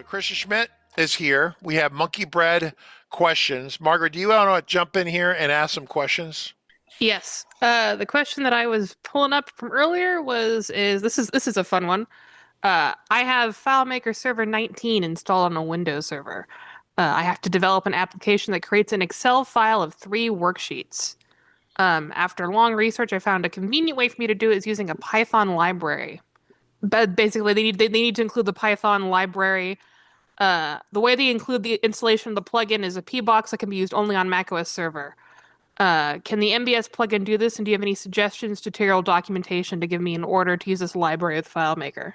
Christian Schmitz is here. We have MonkeyBread questions. Margaret, do you want to jump in here and ask some questions? Yes. The question that I was pulling up from earlier this is a fun one. I have FileMaker Server 19 installed on a Windows server. I have to develop an application that creates an Excel file of 3 worksheets. After long research, I found a convenient way for me to do it is using a Python library. But basically, they need to include the Python library. The way they include the installation of the plugin is a P-box that can be used only on macOS server. Can the MBS plugin do this? And do you have any suggestions, tutorial documentation to give me in order to use this library with FileMaker?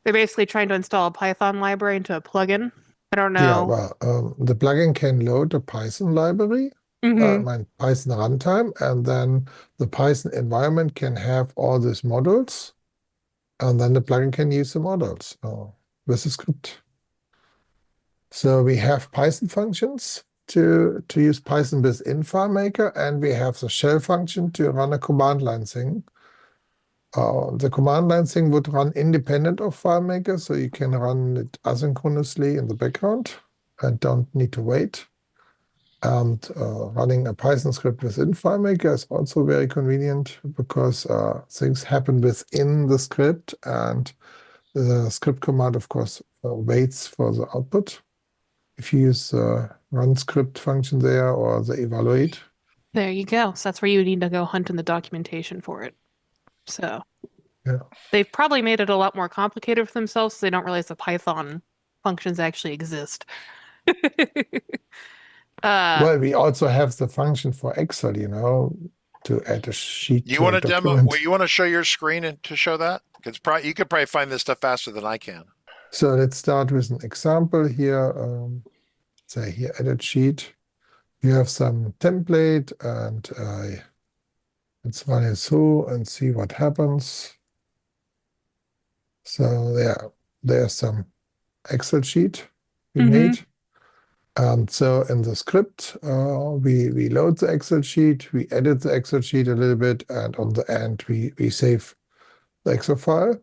They're basically trying to install a Python library into a plugin. I don't Yeah, know. well, the plugin can load a Python library, Python runtime, and then the Python environment can have all these models, and then the plugin can use the models with the script. So we have Python functions to use Python within FileMaker, and we have the shell function to run a command line thing. The command line thing would run independent of FileMaker, so you can run it asynchronously in the background and don't need to wait. And running a Python script within FileMaker is also very convenient because things happen within the script, and the script command, of course, waits for the output. If you use the run script function there or the evaluate. There you go. So that's where you need to go hunt in the documentation for it. So yeah, they've probably made it a lot more complicated for themselves, so they don't realize the Python functions actually exist. Well, we also have the function for Excel, to add a sheet You to want a to demo? document. Well, you want to show your screen and to show that? Because you could probably find this stuff faster than I can. So let's start with an example here. Say here, edit sheet. You have some template, and let's run it through and see what happens. So there's some Excel sheet we made. And so in the script, we load the Excel sheet, we edit the Excel sheet a little bit, and on the end, we save the Excel file.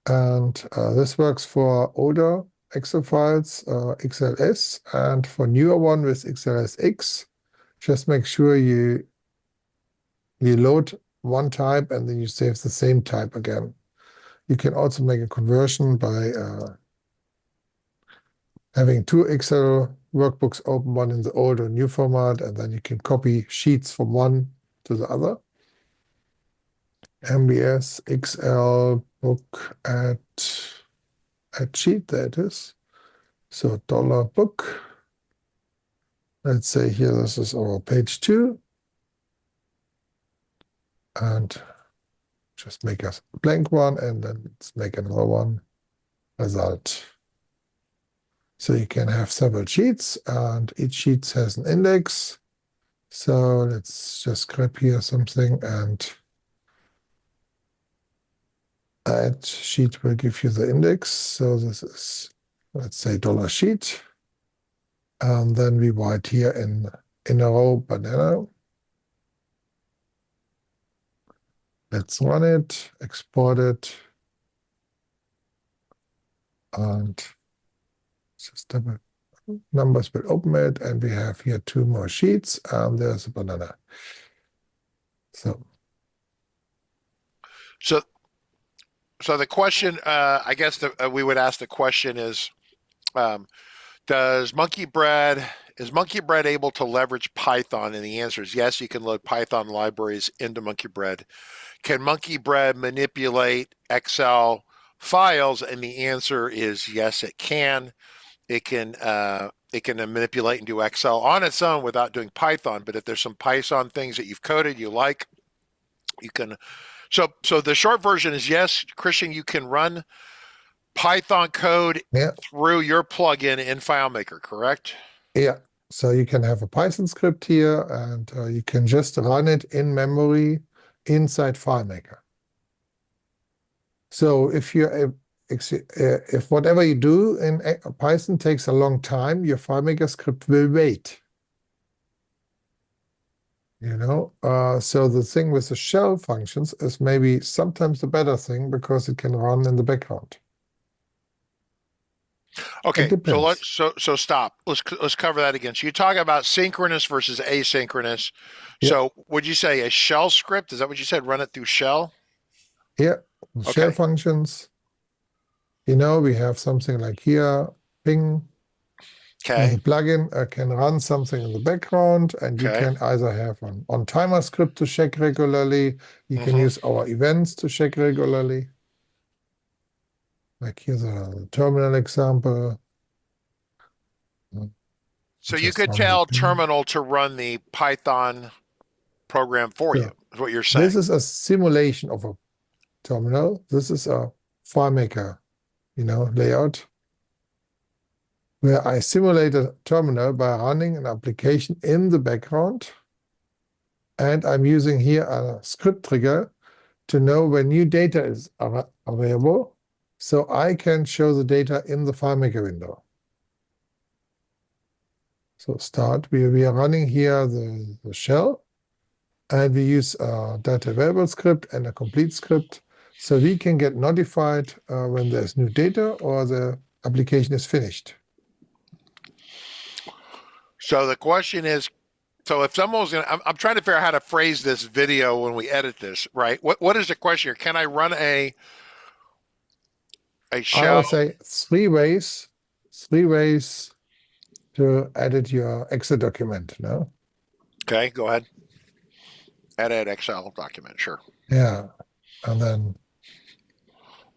And this works for older Excel files, XLS, and for newer one with XLSX, just make sure you load one type and then you save the same type again. You can also make a conversion by having 2 Excel workbooks open, one in the old or new format, and then you can copy sheets from one to the other. MBS Excel book at sheet, there it is. So $book. Let's say here, this is our page 2. And just make a blank one, and then let's make another one. Result. So you can have several sheets, and each sheet has an index. So let's just grab here something, and add sheet will give you the index. So this is, let's say, $sheet. And then we write here in a row banana. Let's run it, export it, and just double numbers will open it, and we have here 2 more sheets, and there's a banana. So the question, I guess we would ask the question is is MonkeyBread able to leverage Python? And the answer is yes, you can load Python libraries into MonkeyBread. Can MonkeyBread manipulate Excel files? And the answer is yes, it can. It can manipulate and do Excel on its own without doing Python. But if there's some Python things that you've coded you like, you can. So the short version is yes, Christian, you can run Python code through your plugin in FileMaker, correct? Yeah. So you can have a Python script here, and you can just run it in memory inside FileMaker. So if whatever you do in Python takes a long time, your FileMaker script will wait. So the thing with the shell functions is maybe sometimes the better thing because it can run in the background. Okay, depends. so stop. Let's cover that again. So you talk about synchronous versus asynchronous. Yeah, So would you say a shell script? Is that what you said? Run it through shell? yeah. The shell Okay, functions. We have something like here, ping. With a okay, plugin, I can run something in the background, and you okay. can either have an on-timer script to check regularly. You can Mm-hmm. use our events to check regularly. Like here's a terminal example. So you Just could run the tell ping. terminal to run the Python program for you, So is what you're this saying. is a simulation of a terminal. This is a FileMaker, layout where I simulate a terminal by running an application in the background. And I'm using here a script trigger to know when new data is available, so I can show the data in the FileMaker window. So start, we are running here the shell, and we use a data available script and a complete script, so we can get notified when there's new data or the application is finished. So the question is, so if someone was I'm trying to figure out how to phrase this video when we edit this, right? What is the question here? Can I run a I shell? would say three ways to edit your Excel document, no? Okay, go ahead. Edit Excel document, sure. Yeah, and then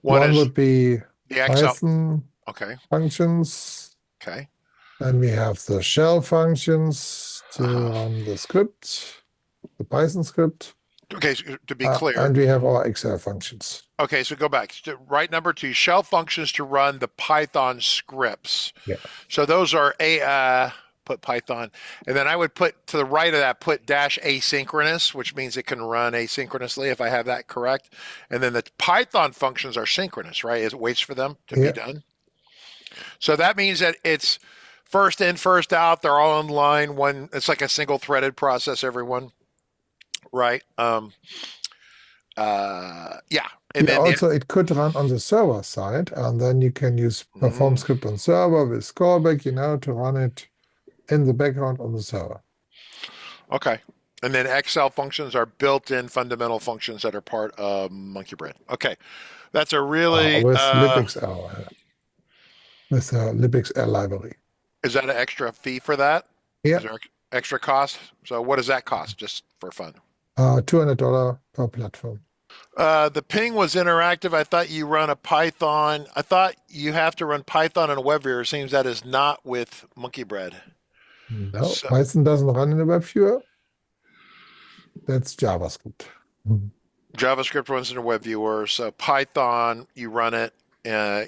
One one is would be the Excel. Python Okay, functions. okay. Then we have the shell functions to Uh-huh. run the script, the Python script. Okay, so to be clear, And we have our Excel functions. okay, so go back. Right number two, shell functions to run the Python scripts. Yeah. So those are put Python, and then I would put to the right of that, put dash asynchronous, which means it can run asynchronously if I have that correct. And then the Python functions are synchronous, right? It waits for them to be Yeah. done. So that means that it's first in, first out. They're all in line. It's like a single threaded process, everyone, right? Yeah. And Yeah, then also, it could run on the server side, and then you can use perform mm, script on server with callback, to run it in the background on the server. okay. And then Excel functions are built-in fundamental functions that are part of MonkeyBread. Okay. That's a really With libxl, with the libxl library. is that an extra fee for that? Yeah, Is there extra cost? So what does that cost just for fun? $200 per platform. The ping was interactive. I thought you run a Python. I thought you have to run Python in a web viewer. It seems that is not with MonkeyBread. No, So, Python doesn't run in a web viewer. That's JavaScript. JavaScript runs in a web viewer. So Python, you run it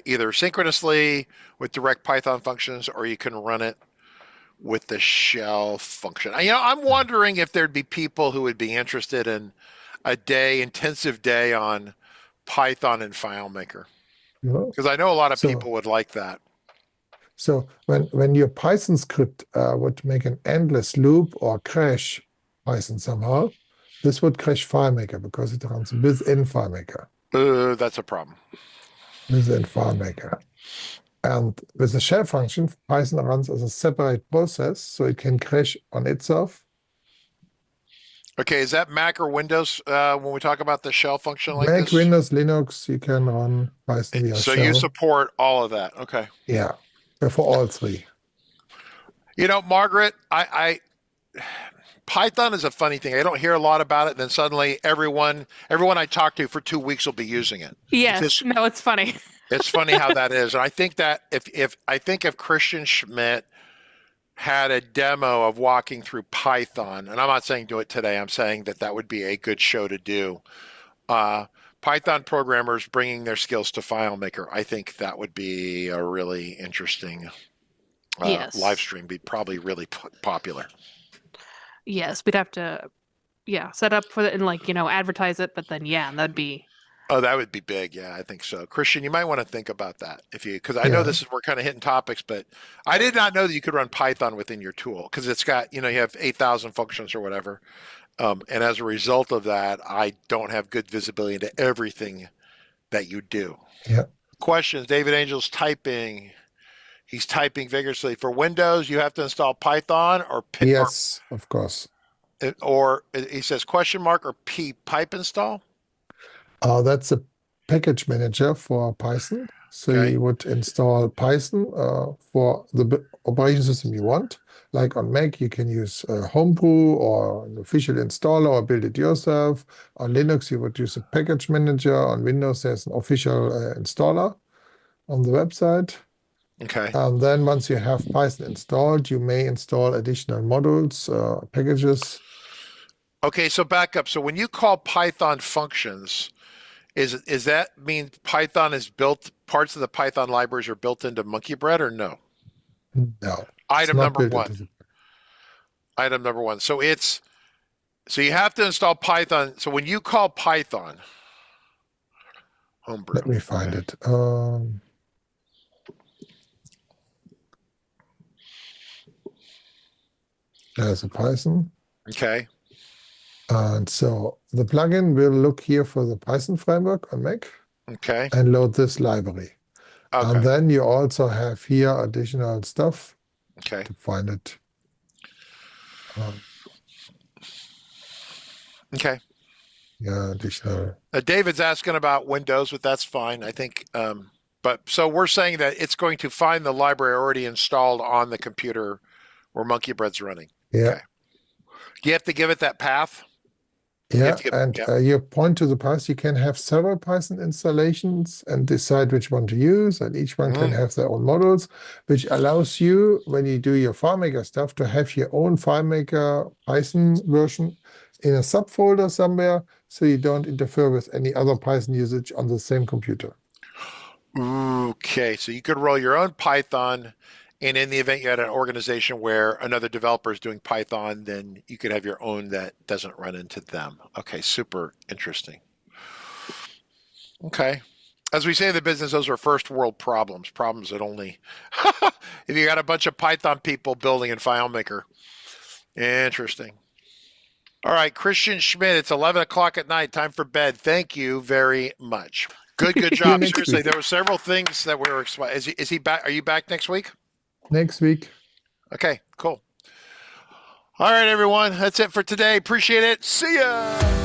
either synchronously with direct Python functions, or you can run it with the shell function. I'm wondering if there'd be people who would be interested in a intensive day on Python and FileMaker, because I know a lot of people would like that. So when your Python script would make an endless loop or crash Python somehow, this would crash FileMaker because it runs within FileMaker. That's a problem. Within FileMaker. And with the shell function, Python runs as a separate process, so it can crash on itself. Okay, is that Mac or Windows when we talk about the shell function like Mac, this? Windows, Linux, you can run Python via So shell. you support all of that. Okay. Yeah, for all three. Margaret, Python is a funny thing. I don't hear a lot about it. Then suddenly everyone I talk to for 2 weeks will be using it. Yes. No, it's funny. It's funny how that is. And I think that if Christian Schmitz had a demo of walking through Python, and I'm not saying do it today, I'm saying that would be a good show to do. Python programmers bringing their skills to FileMaker, I think that would be a really interesting live stream. Be probably really popular. Yes, we'd have to, set up for it and advertise it. But then, that'd be. Oh, that would be big. Yeah, I think so. Christian, you might want to think about that because I know we're kind of hitting topics, but I did not know that you could run Python within your tool because it's got, you have 8,000 functions or whatever. And as a result of that, I don't have good visibility into everything that you do. Yeah. Questions, David Angel's typing. He's typing vigorously. For Windows, you have to install Python or Yes, of course. or he says question mark or pipe install. That's a package manager for Python. So Okay. you would install Python for the operation system you want. Like on Mac, you can use Homebrew or an official installer or build it yourself. On Linux, you would use a package manager. On Windows, there's an official installer on the website. Okay. And then once you have Python installed, you may install additional modules, packages. Okay, so back up. So when you call Python functions, is that mean Python is built, parts of the Python libraries are built into MonkeyBread or no? No, it's Item not number built one. into the Item number one. So you have to install Python. So when you call Python, Homebrew. Let me find Okay. it. There's a Python. Okay. And so the plugin will look here for the Python framework on Mac Okay. and load this library. Okay. And then you also have here additional stuff Okay. to find it. Okay. Yeah, additional. David's asking about Windows, but that's fine. I think, but so we're saying that it's going to find the library already installed on the computer where MonkeyBread's running. Yeah. Okay. Do you have to give it that path? Yeah, and yeah. you point to the path. You can have several Python installations and decide which one to use, and each one can have their own models, which allows you, when you do your FileMaker stuff, to have your own FileMaker Python version in a subfolder somewhere, so you don't interfere with any other Python usage on the same computer. Okay, so you could roll your own Python, and in the event you had an organization where another developer is doing Python, then you could have your own that doesn't run into them. Okay, super interesting. Okay. As we say in the business, those are first world problems that only, if you got a bunch of Python people building in FileMaker. Interesting. All right, Christian Schmitz, it's 11 o'clock at night, time for bed. Thank you very much. Good job. Seriously, there were several things that we were, is he back? Are you back next week? Next week. Okay, cool. All right, everyone. That's it for today. Appreciate it. See ya.